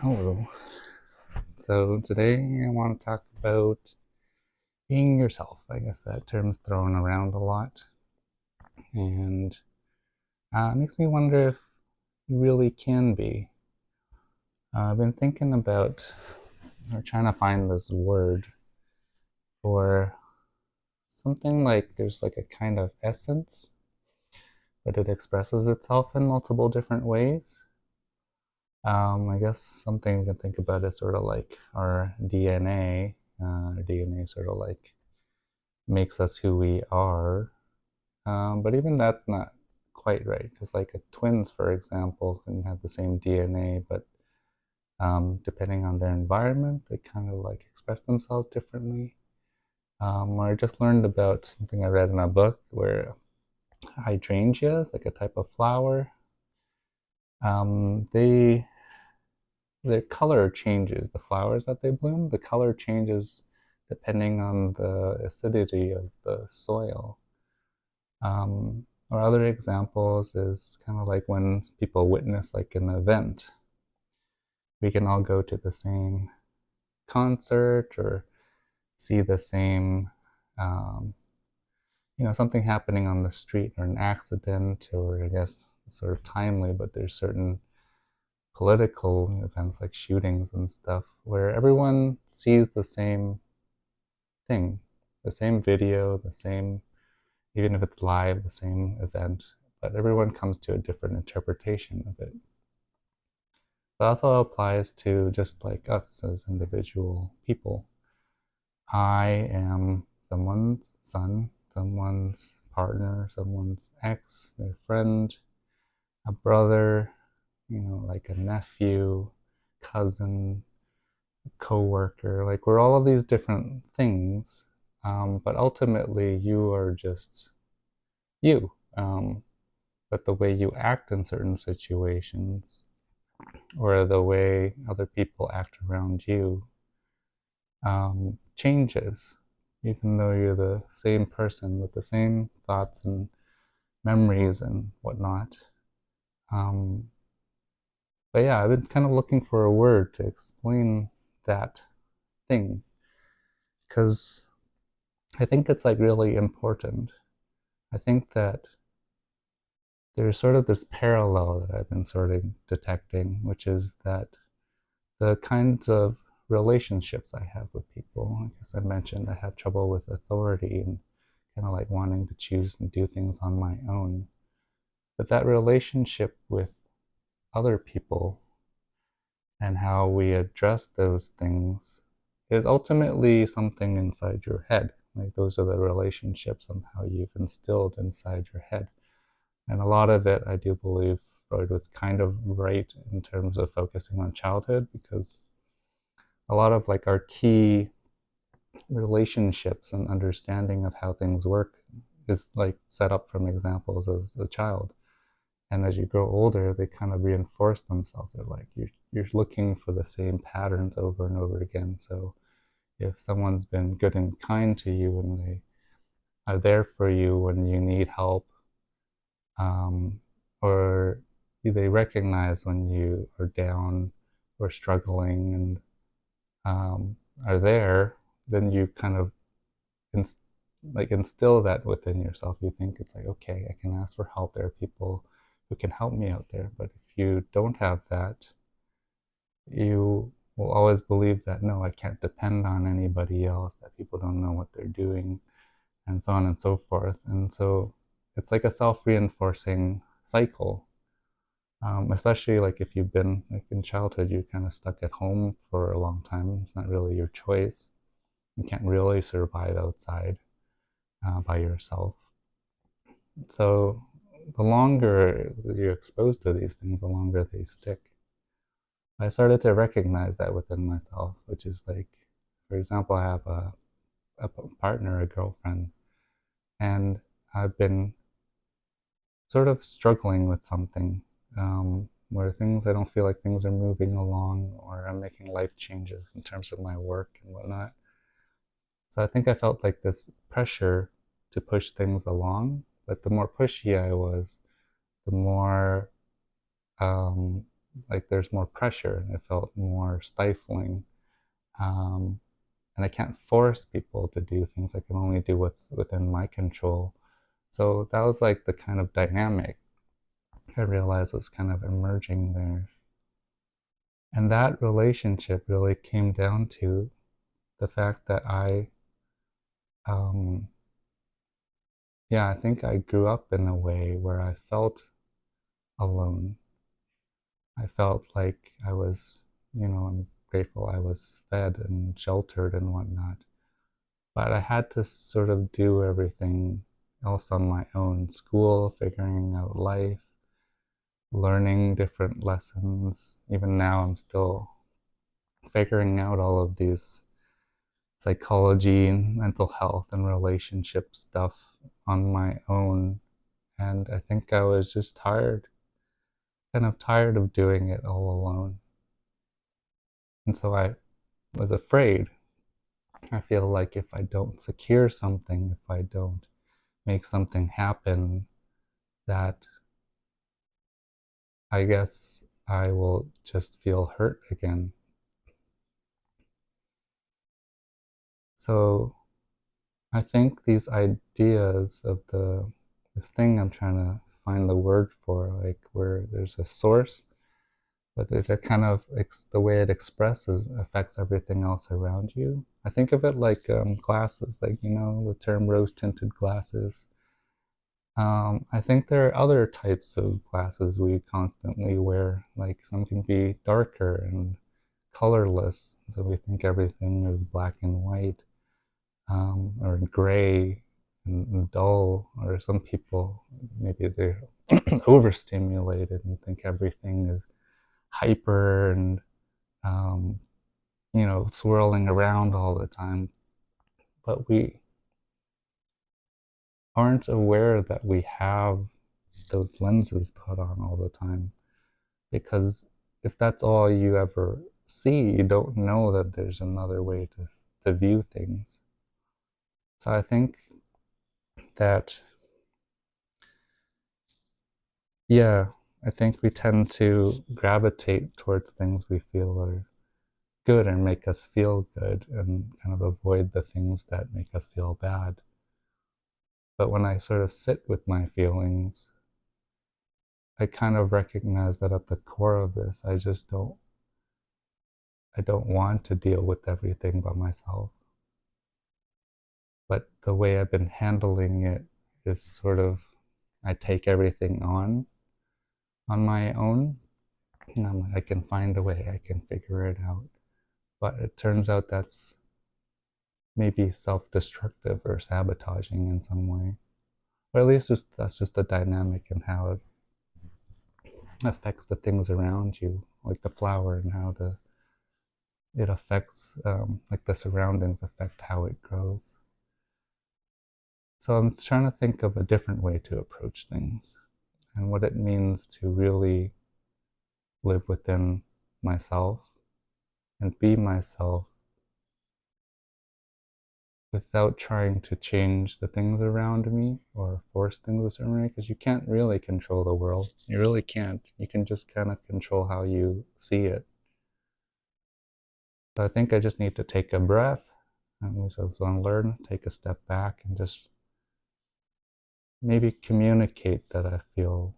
Hello. So today I want to talk about being yourself. I guess that term's thrown around a lot, and it makes me wonder if you really can be. I've been thinking about or trying to find this word for something like there's like a kind of essence, but it expresses itself in multiple different ways. I guess something we can think about is sort of like our DNA. Our DNA sort of like makes us who we are. But even that's not quite right because, like, twins, for example, can have the same DNA, but depending on their environment, they kind of like express themselves differently. I just learned about something I read in a book where hydrangeas, like a type of flower, they their color changes. The flowers that they bloom, the color changes depending on the acidity of the soil. Or other examples is kind of like when people witness like an event. We can all go to the same concert or see the same, um, something happening on the street or an accident, or I guess sort of timely, but there's certain political events like shootings and stuff where everyone sees the same thing, the same video, the same, even if it's live, the same event, but everyone comes to a different interpretation of it. That also applies to just like us as individual people. I am someone's son, someone's partner, someone's ex, their friend, a brother, like a nephew, cousin, coworker. Like we're all of these different things, but ultimately you are just you. But the way you act in certain situations or the way other people act around you changes, even though you're the same person with the same thoughts and memories and whatnot. Um, but yeah, I've been kind of looking for a word to explain that thing because I think it's like really important. I think that there's sort of this parallel that I've been sort of detecting, which is that the kinds of relationships I have with people, as I mentioned, I have trouble with authority and kind of like wanting to choose and do things on my own. But that relationship with other people and how we address those things is ultimately something inside your head. Like those are the relationships somehow you've instilled inside your head. And a lot of it, I do believe Freud was kind of right in terms of focusing on childhood because a lot of like our key relationships and understanding of how things work is like set up from examples as a child. And as you grow older, they kind of reinforce themselves. They're like you're looking for the same patterns over and over again. So if someone's been good and kind to you and they are there for you when you need help, um, or they recognize when you are down or struggling and are there, then you kind of inst- like instill that within yourself. You think it's like, okay, I can ask for help. There are people who can help me out there. But if you don't have that, you will always believe that no, I can't depend on anybody else, that people don't know what they're doing, and so on and so forth. And so it's like a self-reinforcing cycle. Especially like if you've been like in childhood, you're kind of stuck at home for a long time. It's not really your choice. You can't really survive outside by yourself. So the longer you're exposed to these things, the longer they stick. I started to recognize that within myself, which is like, for example, I have a partner, a girlfriend, and I've been sort of struggling with something where things, I don't feel like things are moving along or I'm making life changes in terms of my work and whatnot. So I think I felt like this pressure to push things along, but the more pushy I was, the more like there's more pressure and it felt more stifling. Um, and I can't force people to do things. I can only do what's within my control. So that was like the kind of dynamic I realized was kind of emerging there. And that relationship really came down to the fact that um, I think I grew up in a way where I felt alone. I felt like I was, I'm grateful I was fed and sheltered and whatnot. But I had to sort of do everything else on my own: school, figuring out life, learning different lessons. Even now, I'm still figuring out all of these psychology and mental health and relationship stuff on my own. And I think I was just tired, kind of tired of doing it all alone. And so I was afraid. I feel like if I don't secure something, if I don't make something happen, that I guess I will just feel hurt again. So I think these ideas of this thing I'm trying to find the word for, like where there's a source, but it kind of the way it expresses affects everything else around you. I think of it like glasses, like the term rose tinted glasses. I think there are other types of glasses we constantly wear, like some can be darker and colorless, so we think everything is black and white, or gray and dull, or some people, maybe they're overstimulated and think everything is hyper and, um, swirling around all the time. But we aren't aware that we have those lenses put on all the time, because if that's all you ever see, you don't know that there's another way to view things. So I think that, yeah, I think we tend to gravitate towards things we feel are good and make us feel good, and kind of avoid the things that make us feel bad. But when I sort of sit with my feelings, I kind of recognize that at the core of this, I don't want to deal with everything by myself. But the way I've been handling it is sort of, I take everything on my own, and I'm like, I can find a way, I can figure it out. But it turns out that's maybe self-destructive or sabotaging in some way. Or at least that's just the dynamic and how it affects the things around you, like the flower, and how it affects, like the surroundings affect how it grows. So I'm trying to think of a different way to approach things and what it means to really live within myself and be myself without trying to change the things around me or force things a certain way, because you can't really control the world. You really can't. You can just kind of control how you see it. So I think I just need to take a breath, and so unlearn, take a step back, and just maybe communicate that I feel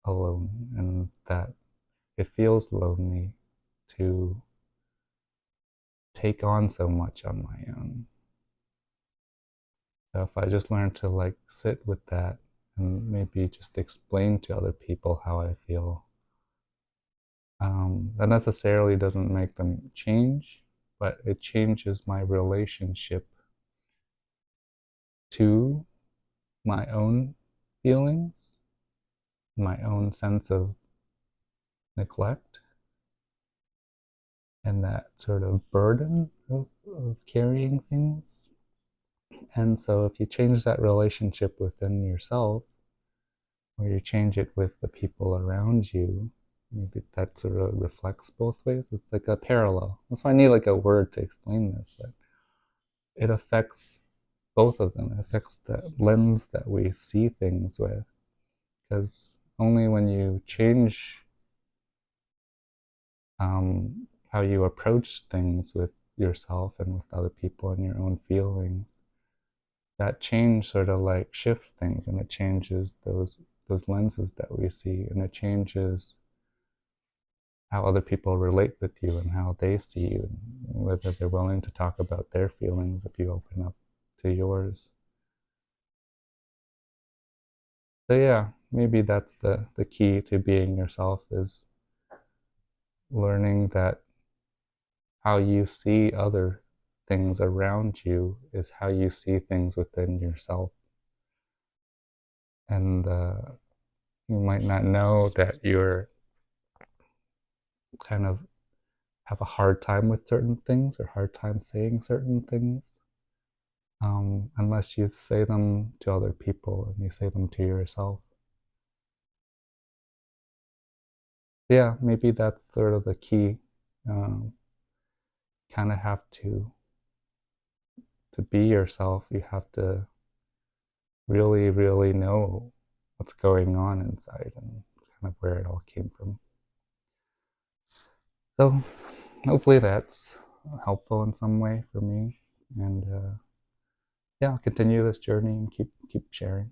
alone and that it feels lonely to take on so much on my own. So if I just learn to like sit with that and maybe just explain to other people how I feel, that necessarily doesn't make them change, but it changes my relationship to my own feelings, my own sense of neglect, and that sort of burden of carrying things. And so if you change that relationship within yourself, or you change it with the people around you, maybe that sort of reflects both ways. It's like a parallel. That's why I need like a word to explain this, but it affects both of them. It affects the lens that we see things with, because only when you change how you approach things with yourself and with other people and your own feelings. That change sort of like shifts things, and it changes those lenses that we see, and it changes how other people relate with you and how they see you, and whether they're willing to talk about their feelings if you open up to yours. So yeah, maybe that's the key to being yourself, is learning that how you see other things around you is how you see things within yourself. And you might not know that you're kind of have a hard time with certain things or hard time saying certain things, unless you say them to other people and you say them to yourself. Yeah, maybe that's sort of the key. Um, kind of have to be yourself. You have to really, really know what's going on inside and kind of where it all came from. So hopefully that's helpful in some way for me. And yeah, I'll continue this journey and keep sharing.